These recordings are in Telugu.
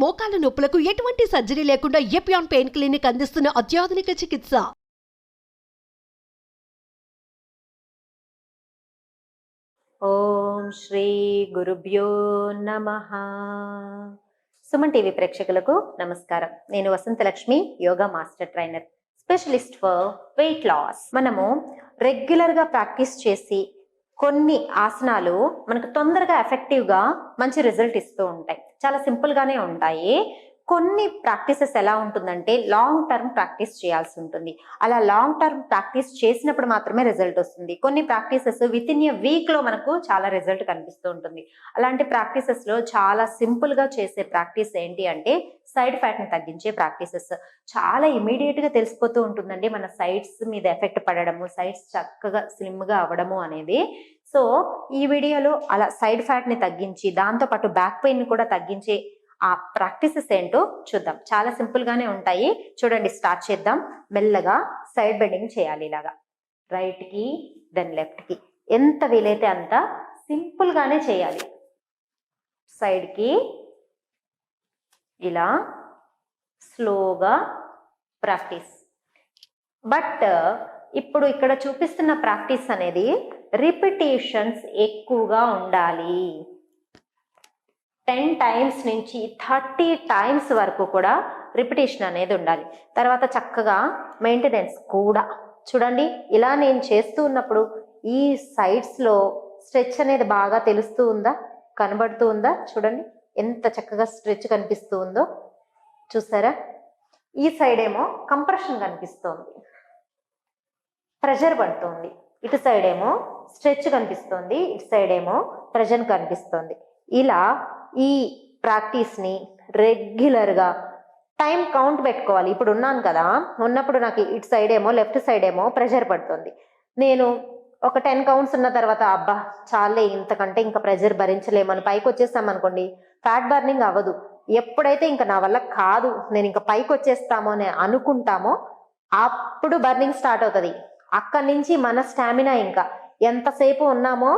మోకాల నొప్పులకు ఎటువంటి సర్జరీ లేకుండా ఎపియాన్ పెయిన్ క్లినిక్ అందిస్తున్న అత్యాధునిక చికిత్స. ఓం శ్రీ గురుభ్యో నమః. సుమన్ టీవీ ప్రేక్షకులకు నమస్కారం. నేను Vasanthalakshmi, yoga master trainer, specialist for weight loss. మనము రెగ్యులర్గా ప్రాక్టీస్ చేసి కొన్ని ఆసనాలు మనకు తొందరగా ఎఫెక్టివ్గా మంచి రిజల్ట్ ఇస్తూ ఉంటాయి. చాలా సింపుల్గానే ఉంటాయి. కొన్ని ప్రాక్టీసెస్ ఎలా ఉంటుందంటే లాంగ్ టర్మ్ ప్రాక్టీస్ చేయాల్సి ఉంటుంది. అలా లాంగ్ టర్మ్ ప్రాక్టీస్ చేసినప్పుడు మాత్రమే రిజల్ట్ వస్తుంది. కొన్ని ప్రాక్టీసెస్ విత్ ఇన్ ఎ వీక్లో మనకు చాలా రిజల్ట్ కనిపిస్తూ ఉంటుంది. అలాంటి ప్రాక్టీసెస్లో చాలా సింపుల్గా చేసే ప్రాక్టీస్ ఏంటి అంటే సైడ్ ఫ్యాట్ని తగ్గించే ప్రాక్టీసెస్. చాలా ఇమీడియట్గా తెలిసిపోతూ ఉంటుందండి మన సైడ్స్ మీద ఎఫెక్ట్ పడడము, సైడ్స్ చక్కగా స్లిమ్గా అవ్వడము అనేది. సో ఈ వీడియోలో అలా సైడ్ ఫ్యాట్ని తగ్గించి దాంతోపాటు బ్యాక్ పెయిన్ కూడా తగ్గించే ఆ ప్రాక్టీసెస్ ఏంటో చూద్దాం. చాలా సింపుల్ గానే ఉంటాయి. చూడండి, స్టార్ట్ చేద్దాం. మెల్లగా సైడ్ బెండింగ్ చేయాలి. ఇలాగా రైట్ కి దెన్ లెఫ్ట్ కి, ఎంత వీలైతే అంత సింపుల్ గానే చేయాలి. సైడ్ కి ఇలా స్లోగా ప్రాక్టీస్. బట్ ఇప్పుడు ఇక్కడ చూపిస్తున్న ప్రాక్టీస్ అనేది రిపిటేషన్స్ ఎక్కువగా ఉండాలి. 10 టైమ్స్ నుంచి 30 టైమ్స్ వరకు కూడా రిపిటేషన్ అనేది ఉండాలి. తర్వాత చక్కగా మెయింటెనెన్స్ కూడా. చూడండి, ఇలా నేను చేస్తూ ఉన్నప్పుడు ఈ సైడ్స్లో స్ట్రెచ్ అనేది బాగా తెలుస్తూ ఉందా, కనబడుతూ ఉందా? చూడండి ఎంత చక్కగా స్ట్రెచ్ కనిపిస్తూ ఉందో. చూసారా? ఈ సైడ్ ఏమో కంప్రెషన్ కనిపిస్తోంది, ప్రెషర్ పడుతుంది. ఇటు సైడ్ ఏమో స్ట్రెచ్ కనిపిస్తుంది, ఇటు సైడ్ ఏమో ప్రెషర్ కనిపిస్తుంది. ఇలా ఈ ప్రాక్టీస్ని రెగ్యులర్గా టైం కౌంట్ పెట్టుకోవాలి. ఇప్పుడు ఉన్నాను కదా, ఉన్నప్పుడు నాకు ఇటు సైడ్ ఏమో లెఫ్ట్ సైడ్ ఏమో ప్రెషర్ పడుతుంది. నేను ఒక 10 కౌంట్స్ ఉన్న తర్వాత అబ్బా చాలే, ఇంతకంటే ఇంకా ప్రెషర్ భరించలేమని పైకి వచ్చేస్తాం అనుకోండి, ఫ్యాట్ బర్నింగ్ అవ్వదు. ఎప్పుడైతే ఇంకా నా వల్ల కాదు, నేను ఇంకా పైకి వచ్చేస్తామో అని అనుకుంటామో అప్పుడు బర్నింగ్ స్టార్ట్ అవుతుంది. అక్కడి నుంచి మన స్టామినా ఇంకా ఎంతసేపు ఉన్నామో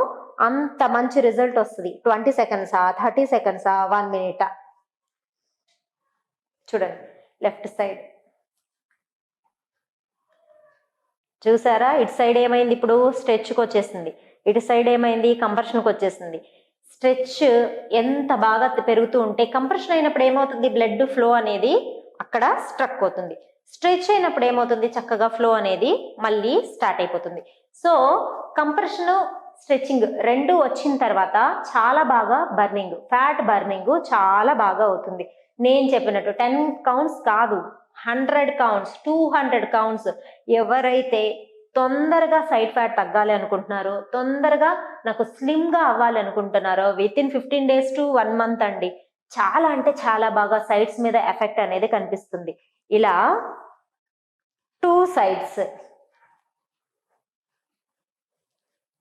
అంత మంచి రిజల్ట్ వస్తుంది. 20 సెకండ్సా, 30 సెకండ్సా, 1 మినిటా? చూడండి, లెఫ్ట్ సైడ్ చూసారా? ఇటు సైడ్ ఏమైంది, ఇప్పుడు స్ట్రెచ్కి వచ్చేసింది. ఇటు సైడ్ ఏమైంది, కంప్రెషన్కి వచ్చేసింది. స్ట్రెచ్ ఎంత బాగా పెరుగుతూ ఉంటే కంప్రెషన్ అయినప్పుడు ఏమవుతుంది, బ్లడ్ ఫ్లో అనేది అక్కడ స్ట్రక్ అవుతుంది. స్ట్రెచ్ అయినప్పుడు ఏమవుతుంది, చక్కగా ఫ్లో అనేది మళ్ళీ స్టార్ట్ అయిపోతుంది. సో కంప్రెషన్, స్ట్రెచ్చింగ్ రెండు వచ్చిన తర్వాత చాలా బాగా బర్నింగ్, ఫ్యాట్ బర్నింగ్ చాలా బాగా అవుతుంది. నేను చెప్పినట్టు 10 కౌంట్స్ కాదు, 100 కౌంట్స్, 200 కౌంట్స్. ఎవరైతే తొందరగా సైడ్ ఫ్యాట్ తగ్గాలి అనుకుంటున్నారో, తొందరగా నాకు స్లిమ్గా అవ్వాలి అనుకుంటున్నారో, with in 15 days to 1 month అండి, చాలా అంటే చాలా బాగా సైడ్స్ మీద ఎఫెక్ట్ అనేది కనిపిస్తుంది. ఇలా 2 sides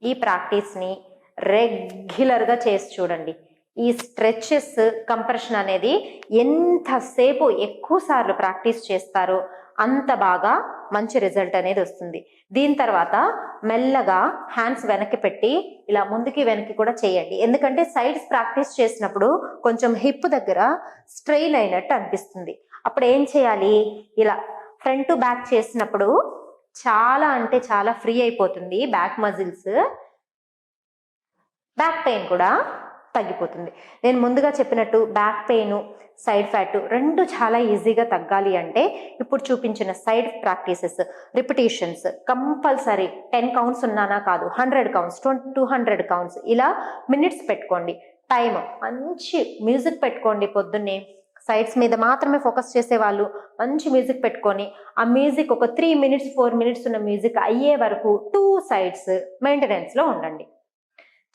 ఈ ప్రాక్టీస్ని రెగ్యులర్గా చేసి చూడండి. ఈ స్ట్రెచెస్, కంప్రెషన్ అనేది ఎంతసేపు ఎక్కువ సార్లు ప్రాక్టీస్ చేస్తారో అంత బాగా మంచి రిజల్ట్ అనేది వస్తుంది. దీని తర్వాత మెల్లగా హ్యాండ్స్ వెనక్కి పెట్టి ఇలా ముందుకి వెనక్కి కూడా చేయండి. ఎందుకంటే సైడ్స్ ప్రాక్టీస్ చేసినప్పుడు కొంచెం హిప్ దగ్గర స్ట్రెయిన్ అయినట్టు అనిపిస్తుంది. అప్పుడు ఏం చేయాలి, ఇలా ఫ్రంట్ టు బ్యాక్ చేసినప్పుడు చాలా అంటే చాలా ఫ్రీ అయిపోతుంది బ్యాక్ మజిల్స్. బ్యాక్ పెయిన్ కూడా తగ్గిపోతుంది. నేను ముందుగా చెప్పినట్టు బ్యాక్ పెయిన్, సైడ్ ఫ్యాట్ రెండు చాలా ఈజీగా తగ్గాలి అంటే ఇప్పుడు చూపించిన side practices, repetitions compulsory. 10 counts ఉన్నానా కాదు, 100 కౌంట్స్, 200 కౌంట్స్, ఇలా మినిట్స్ పెట్టుకోండి. టైం మంచి మ్యూజిక్ పెట్టుకోండి. పొద్దున్నే సైడ్స్ మీద మాత్రమే ఫోకస్ చేసేవాళ్ళు మంచి మ్యూజిక్ పెట్టుకొని ఆ మ్యూజిక్ ఒక 3 minutes 4 minutes ఉన్న మ్యూజిక్ అయ్యే వరకు 2 sides మెయింటెనెన్స్లో ఉండండి.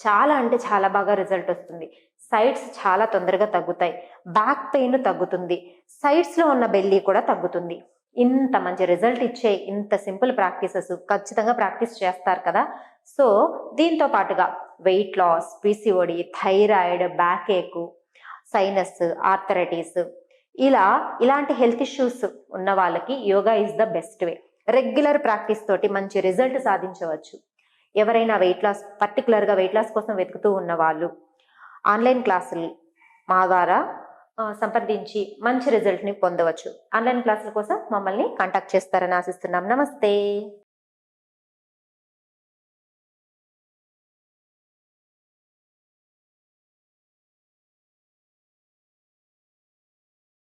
చాలా అంటే చాలా బాగా రిజల్ట్ వస్తుంది. సైడ్స్ చాలా తొందరగా తగ్గుతాయి, బ్యాక్ పెయిన్ తగ్గుతుంది, సైడ్స్లో ఉన్న బెల్లీ కూడా తగ్గుతుంది. ఇంత మంచి రిజల్ట్ ఇచ్చే ఇంత సింపుల్ ప్రాక్టీసెస్ ఖచ్చితంగా ప్రాక్టీస్ చేస్తారు కదా. సో దీంతో పాటుగా weight loss, PCOD, thyroid, backache, sinus, arthritis, ఇలాంటి హెల్త్ ఇష్యూస్ ఉన్న వాళ్ళకి yoga is the best way. Regular practice తోటి మంచి రిజల్ట్ సాధించవచ్చు. ఎవరైనా వెయిట్ లాస్, పర్టికులర్గా వెయిట్ లాస్ కోసం వెతుకుతూ ఉన్న వాళ్ళు ఆన్లైన్ క్లాసులు మా ద్వారా సంప్రదించి మంచి రిజల్ట్ ని పొందవచ్చు. ఆన్లైన్ క్లాసుల కోసం మమ్మల్ని కాంటాక్ట్ చేస్తారని ఆశిస్తున్నాం. నమస్తే.